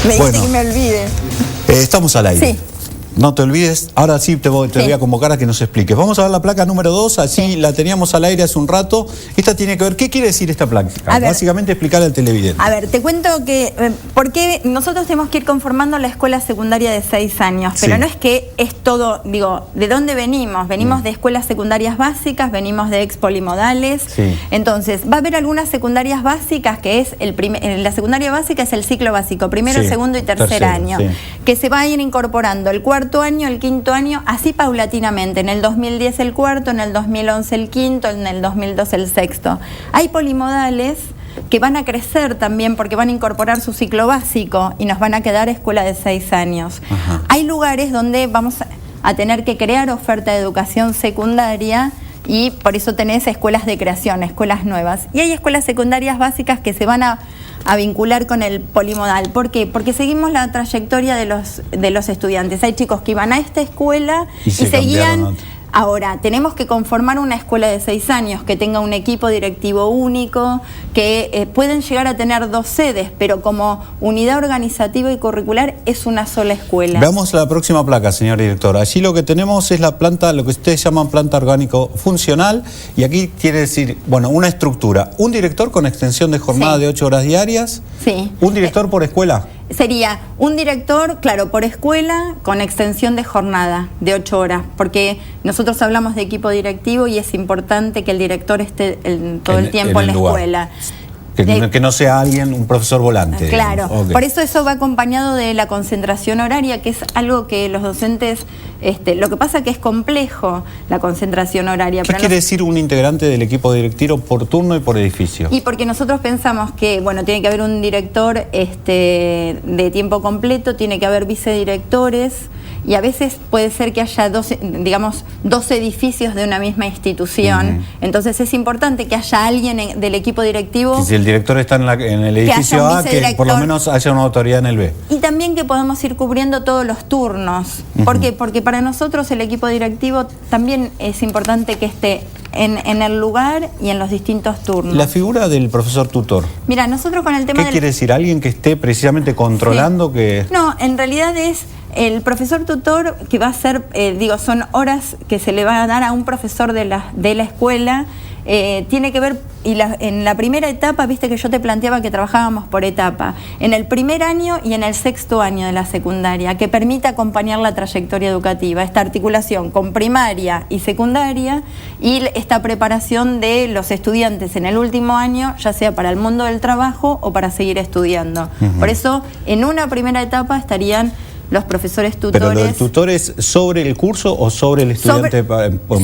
Me dice que me olvide. Estamos al aire. Sí. No te olvides, ahora sí te voy a convocar a que nos expliques. Vamos a ver la placa número 2, así la teníamos al aire hace un rato. Esta tiene que ver, ¿qué quiere decir esta placa? Básicamente explicarle al televidente. A ver, te cuento que, porque nosotros tenemos que ir conformando la escuela secundaria de 6 años, pero no es que es todo, digo, ¿de dónde venimos? Venimos de escuelas secundarias básicas, venimos de expolimodales, entonces va a haber algunas secundarias básicas que es, la secundaria básica es el ciclo básico, primero, segundo y tercer año, que se va a ir incorporando el cuarto año, el quinto año, así paulatinamente. En el 2010 el cuarto, en el 2011 el quinto, en el 2012 el sexto. Hay polimodales que van a crecer también porque van a incorporar su ciclo básico y nos van a quedar escuela de 6 años. Hay lugares donde vamos a tener que crear oferta de educación secundaria y por eso tenés escuelas de creación, escuelas nuevas. Y hay escuelas secundarias básicas que se van a vincular con el polimodal. ¿Por qué? Porque seguimos la trayectoria de los estudiantes. Hay chicos que iban a esta escuela y seguían. Ahora, tenemos que conformar una escuela de 6 años que tenga un equipo directivo único, que pueden llegar a tener 2 sedes, pero como unidad organizativa y curricular es una sola escuela. Veamos la próxima placa, señor director. Allí lo que tenemos es la planta, lo que ustedes llaman planta orgánico funcional, y aquí quiere decir, bueno, una estructura. Un director con extensión de jornada de 8 horas diarias. Un director por escuela. Sería un director, claro, por escuela con extensión de jornada de 8 horas, porque nosotros hablamos de equipo directivo y es importante que el director esté todo el tiempo en la escuela. Que no sea alguien, un profesor volante. Claro, por eso va acompañado de la concentración horaria, que es algo que los docentes, lo que pasa que es complejo la concentración horaria. ¿Qué quiere decir un integrante del equipo directivo por turno y por edificio? Y porque nosotros pensamos que, bueno, tiene que haber un director de tiempo completo, tiene que haber vicedirectores, y a veces puede ser que haya dos edificios de una misma institución. Entonces es importante que haya alguien del equipo directivo. Si el director está en el edificio A, que por lo menos haya una autoridad en el B. Y también que podamos ir cubriendo todos los turnos. ¿Por qué? Porque para nosotros el equipo directivo también es importante que esté en el lugar y en los distintos turnos. La figura del profesor tutor. Mira, nosotros con el tema ¿Qué quiere decir? ¿Alguien que esté precisamente controlando que...? No, en realidad es el profesor tutor que va a ser, son horas que se le va a dar a un profesor de la escuela. Tiene que ver, en la primera etapa, viste que yo te planteaba que trabajábamos por etapa, en el primer año y en el 6º año de la secundaria, que permite acompañar la trayectoria educativa, esta articulación con primaria y secundaria y esta preparación de los estudiantes en el último año, ya sea para el mundo del trabajo o para seguir estudiando. Por eso, en una primera etapa estarían los profesores tutores. ¿Pero los tutores sobre el curso o sobre el estudiante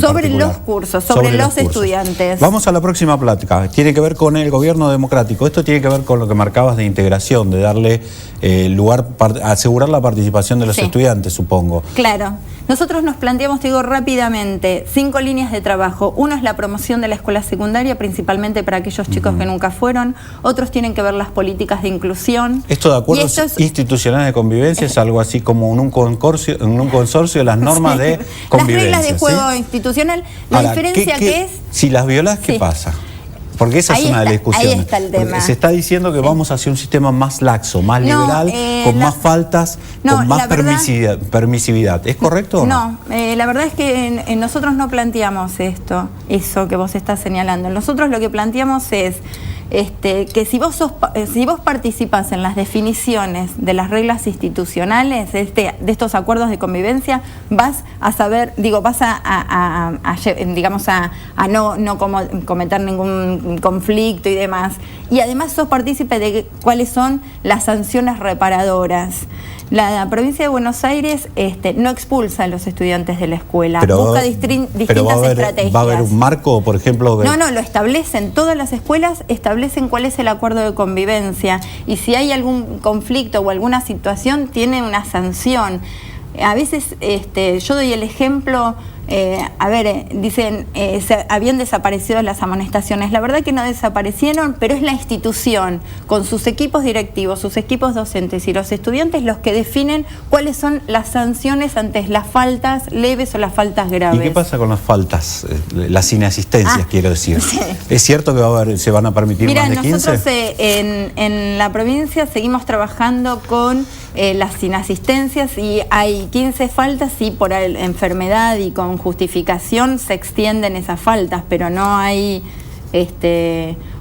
sobre los cursos, sobre los estudiantes. Vamos a la próxima plática. Tiene que ver con el gobierno democrático. Esto tiene que ver con lo que marcabas de integración, de darle lugar, asegurar la participación de los estudiantes, supongo. Claro. Nosotros nos planteamos, te digo rápidamente, 5 líneas de trabajo. Uno es la promoción de la escuela secundaria, principalmente para aquellos chicos que nunca fueron. Otros tienen que ver las políticas de inclusión. Esto de acuerdos institucionales de convivencia es algo así como en un consorcio las normas de convivencia. Las reglas de juego institucional. La diferencia que es... Si las violas, ¿qué pasa? Porque esa es una de las discusiones. Ahí está el tema. Se está diciendo que vamos hacia un sistema más laxo, más liberal, con más faltas, con más permisividad. ¿Es correcto o no? No, la verdad es que nosotros no planteamos eso que vos estás señalando. Nosotros lo que planteamos es que si vos participás en las definiciones de las reglas institucionales de estos acuerdos de convivencia, vas a saber, vas a no cometer ningún conflicto y demás. Y además sos partícipe de cuáles son las sanciones reparadoras. La provincia de Buenos Aires no expulsa a los estudiantes de la escuela, busca distintas estrategias. ¿Va a haber un marco, por ejemplo? No, lo establecen. Todas las escuelas establecen cuál es el acuerdo de convivencia y si hay algún conflicto o alguna situación, tiene una sanción. A veces yo doy el ejemplo dicen, habían desaparecido las amonestaciones. La verdad que no desaparecieron, pero es la institución, con sus equipos directivos, sus equipos docentes y los estudiantes los que definen cuáles son las sanciones ante las faltas leves o las faltas graves. ¿Y qué pasa con las faltas? Las inasistencias, quiero decir. Sí. ¿Es cierto que se van a permitir más de 15? Nosotros en la provincia seguimos trabajando con las inasistencias y hay 15 faltas y por enfermedad y con justificación se extienden esas faltas, pero no hay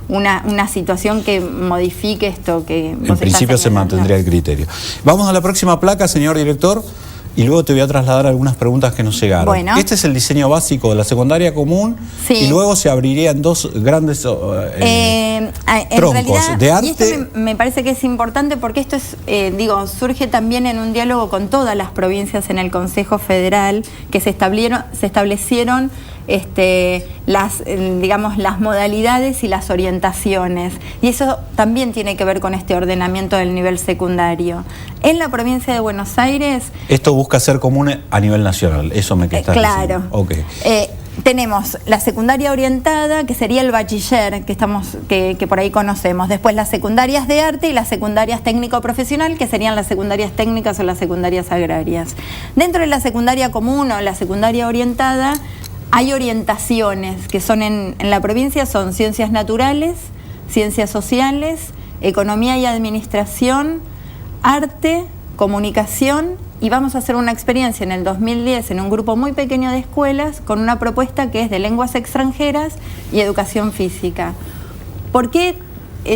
una situación que modifique esto que en principio se mantendría el criterio. Vamos a la próxima placa, señor director, y luego te voy a trasladar algunas preguntas que nos llegaron. Bueno. Este es el diseño básico de la secundaria común, sí. Y luego se abrirían dos grandes troncos de arte. Y esto me parece que es importante porque esto es, surge también en un diálogo con todas las provincias en el Consejo Federal, que se establecieron las modalidades y las orientaciones, y eso también tiene que ver con este ordenamiento del nivel secundario. En la provincia de Buenos Aires... Esto busca ser común a nivel nacional, eso me estás claro. diciendo. Okay. Tenemos la secundaria orientada, que sería el bachiller, que por ahí conocemos. Después las secundarias de arte y las secundarias técnico-profesional, que serían las secundarias técnicas o las secundarias agrarias. Dentro de la secundaria común o la secundaria orientada, hay orientaciones que son en la provincia, son ciencias naturales, ciencias sociales, economía y administración, arte, comunicación, y vamos a hacer una experiencia en el 2010 en un grupo muy pequeño de escuelas con una propuesta que es de lenguas extranjeras y educación física. ¿Por qué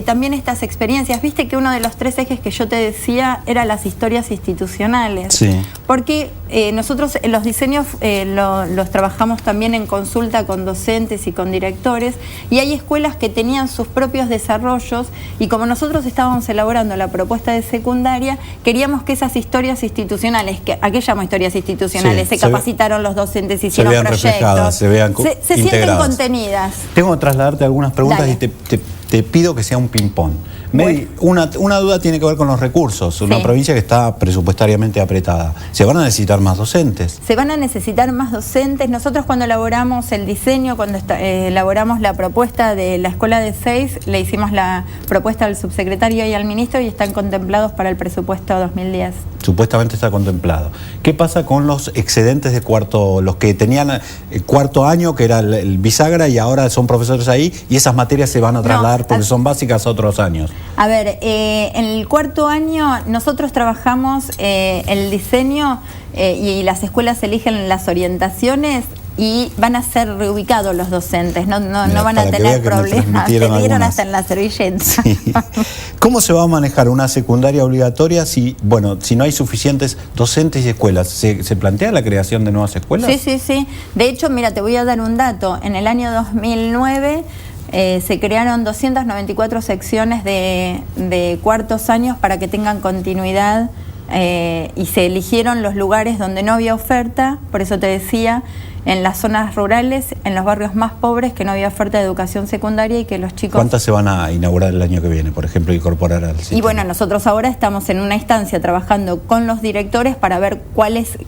también estas experiencias? Viste que uno de los 3 ejes que yo te decía era las historias institucionales. Sí. Porque nosotros los diseños los trabajamos también en consulta con docentes y con directores, y hay escuelas que tenían sus propios desarrollos, y como nosotros estábamos elaborando la propuesta de secundaria, queríamos que esas historias institucionales, ¿a qué llamo historias institucionales? Sí, se capacitaron los docentes, hicieron proyectos. Reflejadas, se sienten contenidas. Tengo que trasladarte algunas preguntas. Dale. Y te pido que sea un ping-pong. Una duda tiene que ver con los recursos. Una provincia que está presupuestariamente apretada. ¿Se van a necesitar más docentes? Se van a necesitar más docentes. Nosotros cuando elaboramos el diseño, cuando elaboramos la propuesta de la escuela de 6, le hicimos la propuesta al subsecretario y al ministro y están contemplados para el presupuesto 2010. Supuestamente está contemplado. ¿Qué pasa con los excedentes de cuarto, los que tenían cuarto año, que era el bisagra, y ahora son profesores ahí, y esas materias se van a trasladar porque son básicas a otros años? A ver, en el cuarto año nosotros trabajamos el diseño y las escuelas eligen las orientaciones y van a ser reubicados los docentes, no van a tener problemas. Te dieron hasta en la servilleta. Sí. ¿Cómo se va a manejar una secundaria obligatoria si no hay suficientes docentes y escuelas? ¿Se plantea la creación de nuevas escuelas? Sí. De hecho, mira, te voy a dar un dato. En el año 2009... se crearon 294 secciones de cuartos años para que tengan continuidad y se eligieron los lugares donde no había oferta, por eso te decía, en las zonas rurales, en los barrios más pobres, que no había oferta de educación secundaria y que los chicos... ¿Cuántas se van a inaugurar el año que viene, por ejemplo, incorporar al sistema? Y bueno, nosotros ahora estamos en una instancia trabajando con los directores para ver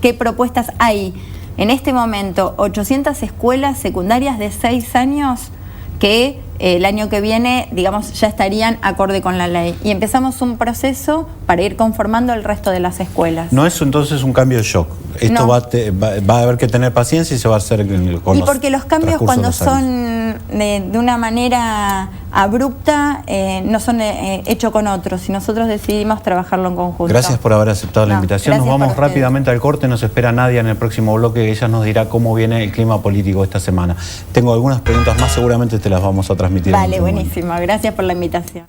qué propuestas hay. En este momento, 800 escuelas secundarias de 6 años que el año que viene, digamos, ya estarían acorde con la ley. Y empezamos un proceso para ir conformando el resto de las escuelas. ¿No es entonces un cambio de shock? Esto va a haber que tener paciencia y se va a hacer con y porque los cambios cuando son de una manera abrupta no son hechos con otros, y nosotros decidimos trabajarlo en conjunto. Gracias por haber aceptado la invitación. Nos vamos rápidamente al corte, nos espera Nadia en el próximo bloque, ella nos dirá cómo viene el clima político esta semana. Tengo algunas preguntas más, seguramente te las vamos a transmitir. Vale, buenísimo, gracias por la invitación.